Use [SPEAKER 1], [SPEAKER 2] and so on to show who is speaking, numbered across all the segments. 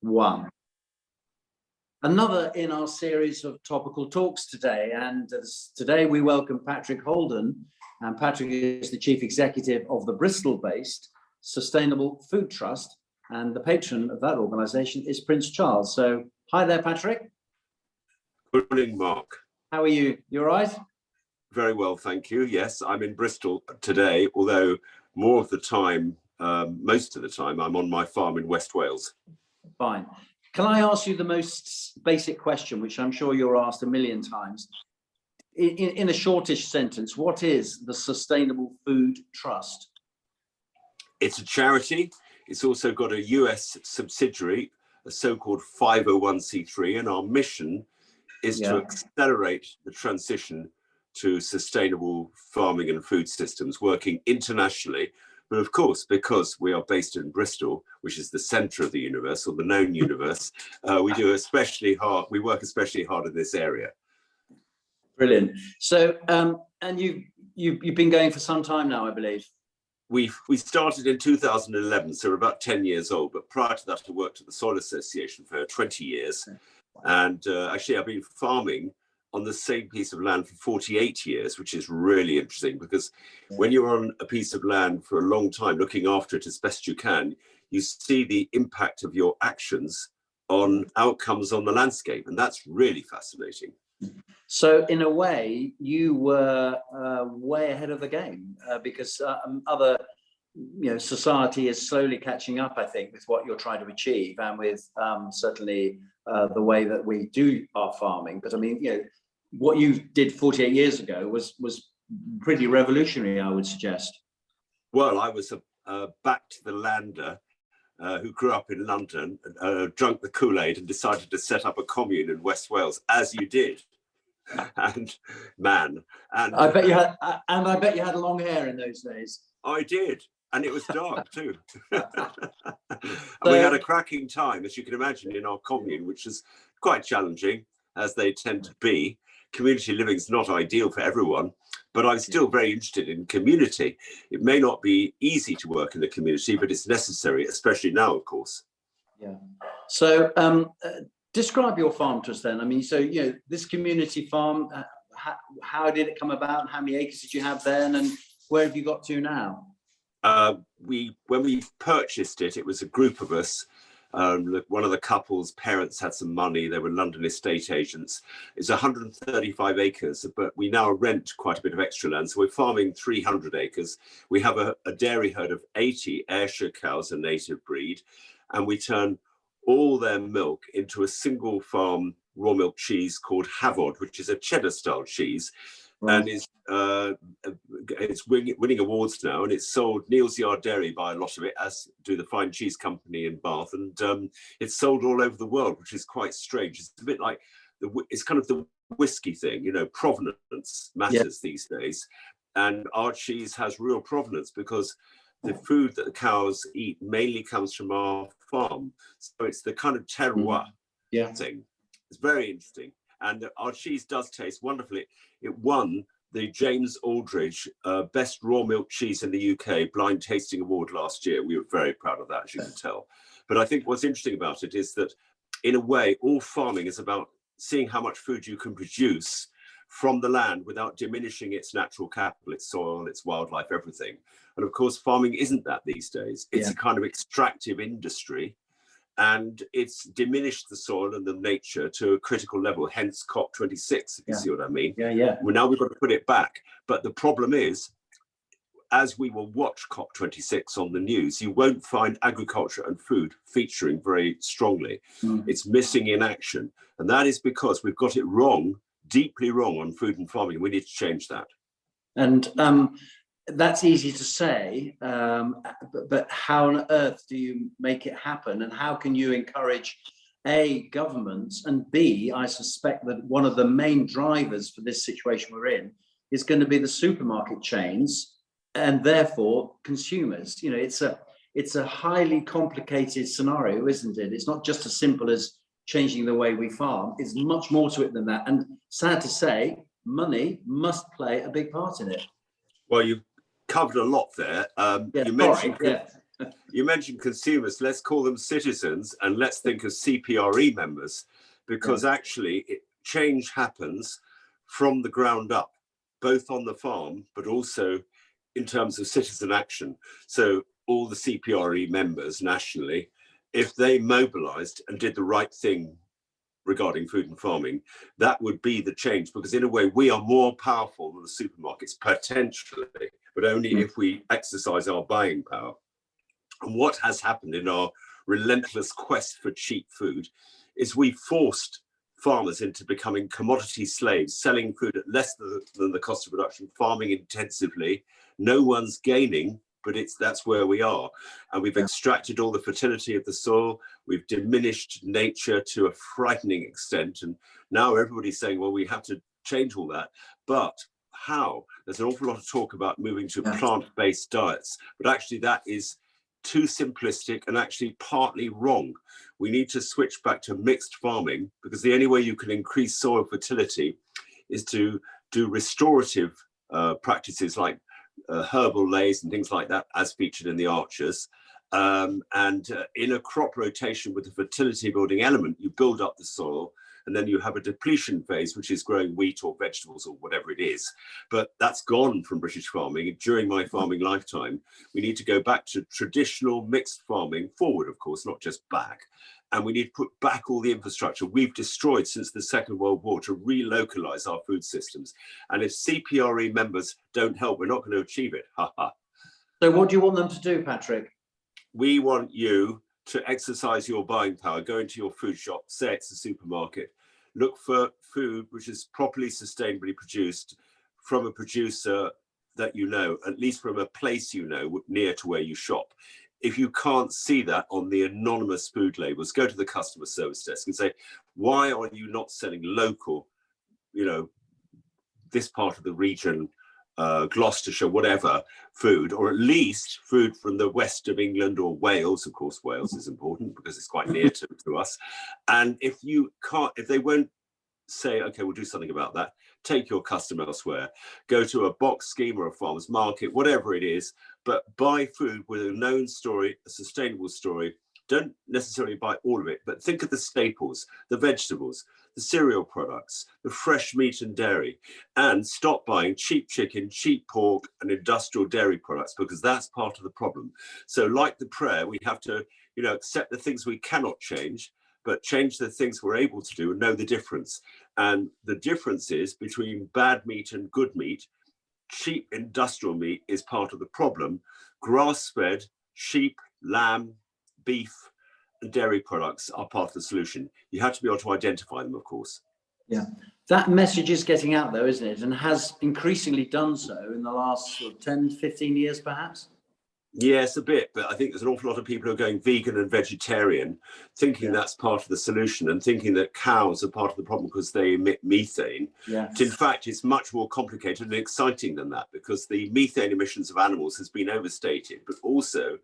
[SPEAKER 1] 1. Another in our series of topical talks today, and today we welcome Patrick Holden, and Patrick is the Chief Executive of the Bristol-based Sustainable Food Trust, and the patron of that organisation is Prince Charles. So, hi there, Patrick.
[SPEAKER 2] Good morning, Mark.
[SPEAKER 1] How are you? You all right?
[SPEAKER 2] Very well, thank you. Yes, I'm in Bristol today, although more of the time, most of the time, I'm on my farm in West Wales.
[SPEAKER 1] Fine. Can I ask you the most basic question, which I'm sure you're asked a million times? In a shortish sentence, what is the Sustainable Food Trust?
[SPEAKER 2] It's a charity. It's also got a US subsidiary, a so-called 501c3, and our mission is to accelerate the transition to sustainable farming and food systems, working internationally. But of course, because we are based in Bristol, which is the centre of the universe, or the known universe, we work especially hard in this area.
[SPEAKER 1] Brilliant. So, and you've been going for some time now, I believe.
[SPEAKER 2] We started in 2011, so we're about 10 years old. But prior to that, I worked at the Soil Association for 20 years. And actually, I've been farming on the same piece of land for 48 years, which is really interesting, because when you're on a piece of land for a long time, looking after it as best you can, you see the impact of your actions on outcomes on the landscape. And that's really fascinating.
[SPEAKER 1] So in a way, you were way ahead of the game because other, society is slowly catching up, I think, with what you're trying to achieve, and with certainly the way that we do our farming. But I mean, what you did 48 years ago was pretty revolutionary, I would suggest.
[SPEAKER 2] Well, I was a back to the lander who grew up in London, drank the Kool-Aid and decided to set up a commune in West Wales, as you did. And I bet you had long hair in those days. I did, and it was dark too. And we had a cracking time, as you can imagine, in our commune, which is quite challenging, as they tend to be. Community living is not ideal for everyone, but I'm still very interested in community. It may not be easy to work in the community, but it's necessary, especially now, of course.
[SPEAKER 1] Yeah. So describe your farm to us then. I mean, so, this community farm, how did it come about? How many acres did you have then? And where have you got to now?
[SPEAKER 2] When we purchased it, it was a group of us. One of the couple's parents had some money. They were London estate agents. It's 135 acres, but we now rent quite a bit of extra land. So we're farming 300 acres. We have a dairy herd of 80 Ayrshire cows, a native breed, and we turn all their milk into a single farm raw milk cheese called Hafod, which is a cheddar style cheese. And it's winning awards now, and it's sold Neal's Yard Dairy by a lot of it, as do the Fine Cheese Company in Bath, and it's sold all over the world, which is quite strange. It's a bit like it's kind of the whiskey thing, provenance matters these days, and our cheese has real provenance because the food that the cows eat mainly comes from our farm, so it's the kind of terroir thing. It's very interesting. And our cheese does taste wonderfully. It won the James Aldridge Best Raw Milk Cheese in the UK Blind Tasting Award last year. We were very proud of that, as you can tell. But I think what's interesting about it is that, in a way, all farming is about seeing how much food you can produce from the land without diminishing its natural capital, its soil, its wildlife, everything. And of course, farming isn't that these days. It's a kind of extractive industry. And it's diminished the soil and the nature to a critical level, hence COP26, if you see what I mean. Well, now we've got to put it back. But the problem is, as we will watch COP26 on the news, you won't find agriculture and food featuring very strongly. It's missing in action. And that is because we've got it wrong, deeply wrong on food and farming. We need to change that.
[SPEAKER 1] And that's easy to say, but how on earth do you make it happen? And how can you encourage A, governments, and B, I suspect that one of the main drivers for this situation we're in is going to be the supermarket chains and therefore consumers. It's a highly complicated scenario, isn't it? It's not just as simple as changing the way we farm. It's much more to it than that. And sad to say, money must play a big part in it.
[SPEAKER 2] Well, you've covered a lot there. You mentioned You mentioned consumers, let's call them citizens, and let's think of CPRE members, because actually change happens from the ground up, both on the farm, but also in terms of citizen action. So all the CPRE members nationally, if they mobilised and did the right thing regarding food and farming, that would be the change, because in a way we are more powerful than the supermarkets potentially, but only if we exercise our buying power. And what has happened in our relentless quest for cheap food is we forced farmers into becoming commodity slaves, selling food at less than the cost of production, farming intensively. No one's gaining, but that's where we are. And we've extracted all the fertility of the soil. We've diminished nature to a frightening extent. And now everybody's saying, well, we have to change all that. But how? There's an awful lot of talk about moving to plant-based diets, but actually that is too simplistic and actually partly wrong. We need to switch back to mixed farming, because the only way you can increase soil fertility is to do restorative practices like herbal lays and things like that, as featured in the Ayrshires. In a crop rotation with a fertility building element, you build up the soil, and then you have a depletion phase, which is growing wheat or vegetables or whatever it is. But that's gone from British farming. During my farming lifetime, we need to go back to traditional mixed farming, forward, of course, not just back. And we need to put back all the infrastructure we've destroyed since the Second World War to relocalize our food systems. And if CPRE members don't help, we're not going to achieve it. Ha ha.
[SPEAKER 1] So what do you want them to do, Patrick?
[SPEAKER 2] We want you to exercise your buying power. Go into your food shop, say it's a supermarket, look for food which is properly sustainably produced from a producer that you know, at least from a place you know, near to where you shop. If you can't see that on the anonymous food labels, go to the customer service desk and say, why are you not selling local, you know, this part of the region, Gloucestershire, whatever, food, or at least food from the west of England or Wales. Of course, Wales is important because it's quite near to us. And if they won't say, okay, we'll do something about that, take your custom elsewhere, go to a box scheme or a farmer's market, whatever it is, but buy food with a known story, a sustainable story. Don't necessarily buy all of it, but think of the staples, the vegetables, the cereal products, the fresh meat and dairy, and stop buying cheap chicken, cheap pork, and industrial dairy products, because that's part of the problem. So like the prayer, we have to, you know, accept the things we cannot change, but change the things we're able to do and know the difference. And the difference is between bad meat and good meat. Cheap industrial meat is part of the problem. Grass-fed sheep, lamb, beef, and dairy products are part of the solution. You have to be able to identify them, of course.
[SPEAKER 1] Yeah, that message is getting out though, isn't it? And has increasingly done so in the last sort of 10, 15 years, perhaps?
[SPEAKER 2] Yes, a bit, but I think there's an awful lot of people who are going vegan and vegetarian, thinking that's part of the solution, and thinking that cows are part of the problem because they emit methane.
[SPEAKER 1] Yeah.
[SPEAKER 2] But in fact, it's much more complicated and exciting than that, because the methane emissions of animals has been overstated, but also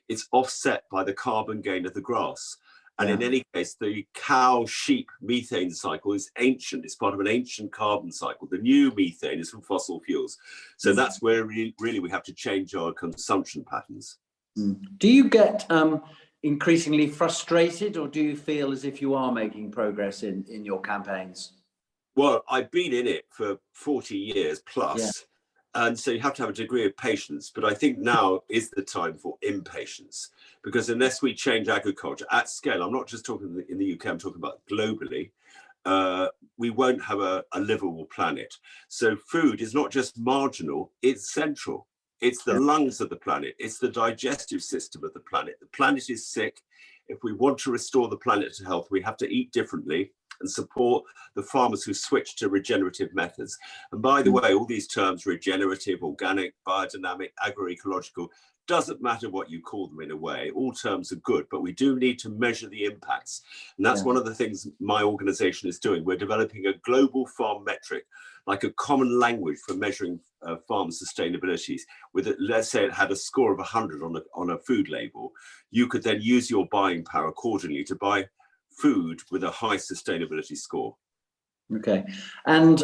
[SPEAKER 2] it's offset by the carbon gain of the grass. And in any case, the cow-sheep methane cycle is ancient. It's part of an ancient carbon cycle. The new methane is from fossil fuels. So that's where really we have to change our consumption patterns.
[SPEAKER 1] Do you get increasingly frustrated, or do you feel as if you are making progress in your campaigns?
[SPEAKER 2] Well, I've been in it for 40 years plus. And so you have to have a degree of patience, but I think now is the time for impatience, because unless we change agriculture at scale, I'm not just talking in the UK, I'm talking about globally, we won't have a livable planet. So food is not just marginal, it's central. It's the lungs of the planet. It's the digestive system of the planet. The planet is sick. If we want to restore the planet to health, we have to eat differently and support the farmers who switch to regenerative methods. And by the way, all these terms, regenerative, organic, biodynamic, agroecological, doesn't matter what you call them in a way, all terms are good, but we do need to measure the impacts. And that's one of the things my organization is doing. We're developing a global farm metric, like a common language for measuring farm sustainability. With it, let's say it had a score of 100 on a food label, you could then use your buying power accordingly to buy food with a high sustainability score. Okay.
[SPEAKER 1] And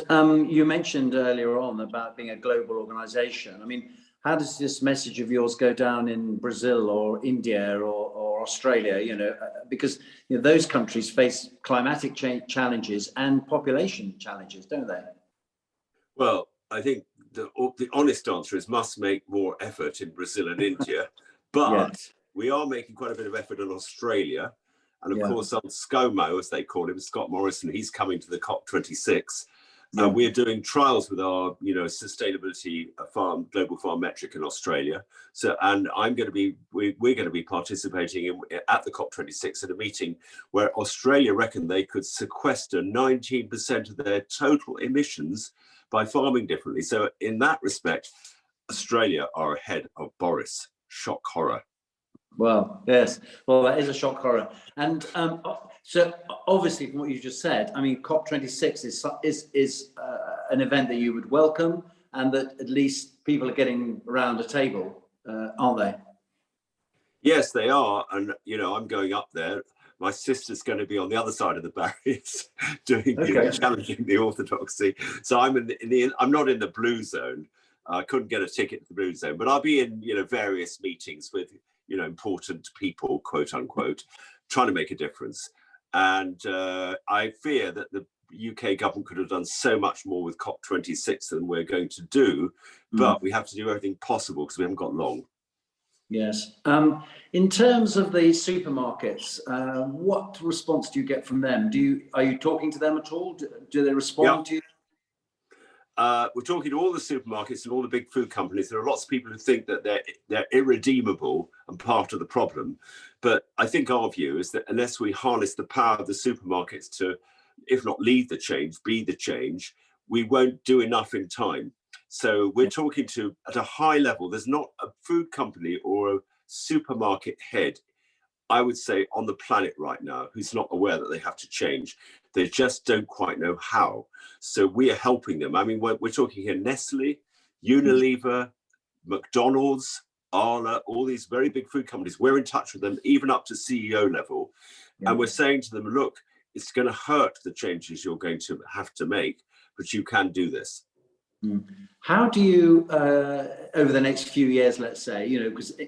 [SPEAKER 1] you mentioned earlier on about being a global organization. I mean, how does this message of yours go down in Brazil or India or Australia? You know, because those countries face climatic change challenges and population challenges, don't they?
[SPEAKER 2] Well, I think the honest answer is must make more effort in Brazil and India, but
[SPEAKER 1] Yes.
[SPEAKER 2] we are making quite a bit of effort in Australia. And of
[SPEAKER 1] Yeah.
[SPEAKER 2] course, on ScoMo, as they call him, Scott Morrison, he's coming to the COP26.
[SPEAKER 1] Yeah.
[SPEAKER 2] We're doing trials with our, sustainability global farm metric in Australia. So, and we're going to be participating at the COP26 at a meeting where Australia reckon they could sequester 19% of their total emissions by farming differently. So in that respect, Australia are ahead of Boris. Shock horror.
[SPEAKER 1] Well, yes. Well, that is a shock horror. And so obviously from what you just said, I mean, COP26 is an event that you would welcome, and that at least people are getting around a table, aren't they?
[SPEAKER 2] Yes, they are. And, I'm going up there. My sister's going to be on the other side of the barriers doing, challenging the orthodoxy. So I'm I'm not in the blue zone. I couldn't get a ticket to the blue zone, but I'll be in, various meetings with, important people, quote unquote, trying to make a difference. And I fear that the UK government could have done so much more with COP26 than we're going to do, but we have to do everything possible because we haven't got long.
[SPEAKER 1] Yes. In terms of the supermarkets, what response do you get from them? Are you talking to them at all? Do they respond to you?
[SPEAKER 2] We're talking to all the supermarkets and all the big food companies. There are lots of people who think that they're irredeemable and part of the problem. But I think our view is that unless we harness the power of the supermarkets to, if not lead the change, be the change, we won't do enough in time. So we're talking to, at a high level, there's not a food company or a supermarket head, I would say, on the planet right now who's not aware that they have to change. They just don't quite know how. So we are helping them. I mean, we're talking here Nestle, Unilever, McDonald's, Arla, all these very big food companies. We're in touch with them, even up to CEO level. Yeah. And we're saying to them, look, it's going to hurt the changes you're going to have to make, but you can do this.
[SPEAKER 1] How do you, over the next few years, let's say, because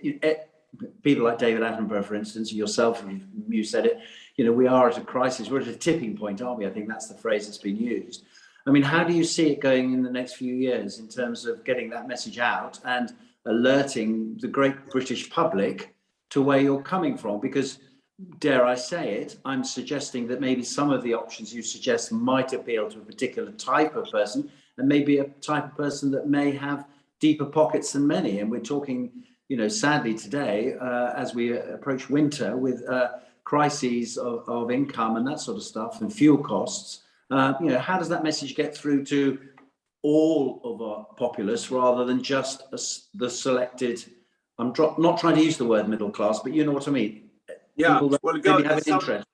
[SPEAKER 1] people like David Attenborough, for instance, yourself, you said it, we are at a crisis, we're at a tipping point, aren't we? I think that's the phrase that's been used. I mean, how do you see it going in the next few years in terms of getting that message out and alerting the great British public to where you're coming from? Because, dare I say it, I'm suggesting that maybe some of the options you suggest might appeal to a particular type of person, and maybe a type of person that may have deeper pockets than many. And we're talking, sadly today, as we approach winter with crises of income and that sort of stuff and fuel costs, how does that message get through to all of our populace rather than just the selected, I'm not trying to use the word middle class, but you know what I mean?
[SPEAKER 2] Yeah,
[SPEAKER 1] people that maybe have an interest.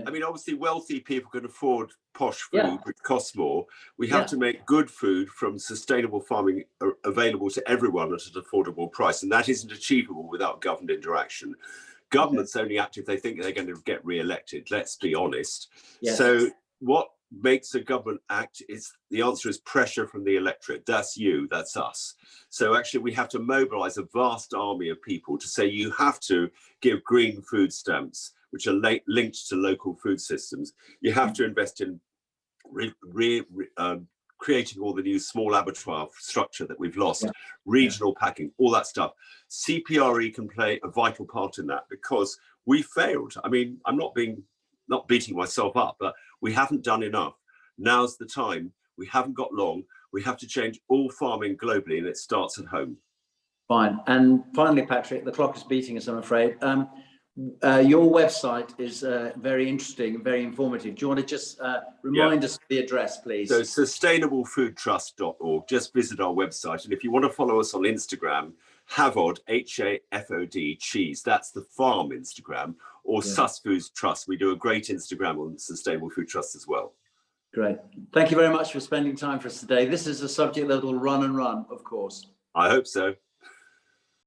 [SPEAKER 2] I mean, obviously, wealthy people can afford posh food, which costs more. We have to make good food from sustainable farming available to everyone at an affordable price. And that isn't achievable without government interaction. Governments only act if they think they're going to get re-elected. Let's be honest. Yes. So what makes a government act the answer is pressure from the electorate. That's you, that's us. So actually we have to mobilize a vast army of people to say you have to give green food stamps, which are linked to local food systems. You have to invest in creating all the new small abattoir structure that we've lost, regional packing, all that stuff. CPRE can play a vital part in that because we failed. I mean, I'm not beating myself up, but we haven't done enough. Now's the time. We haven't got long. We have to change all farming globally, and it starts at home.
[SPEAKER 1] Fine. And finally, Patrick, the clock is beating us, I'm afraid. Your website is very interesting and very informative. Do you want to just remind us of the address, please?
[SPEAKER 2] So sustainablefoodtrust.org. Just visit our website. And if you want to follow us on Instagram, Hafod, Hafod, cheese. That's the farm Instagram, or Sus Foods Trust. We do a great Instagram on Sustainable Food Trust as well.
[SPEAKER 1] Great. Thank you very much for spending time for us today. This is a subject that will run and run, of course.
[SPEAKER 2] I hope so.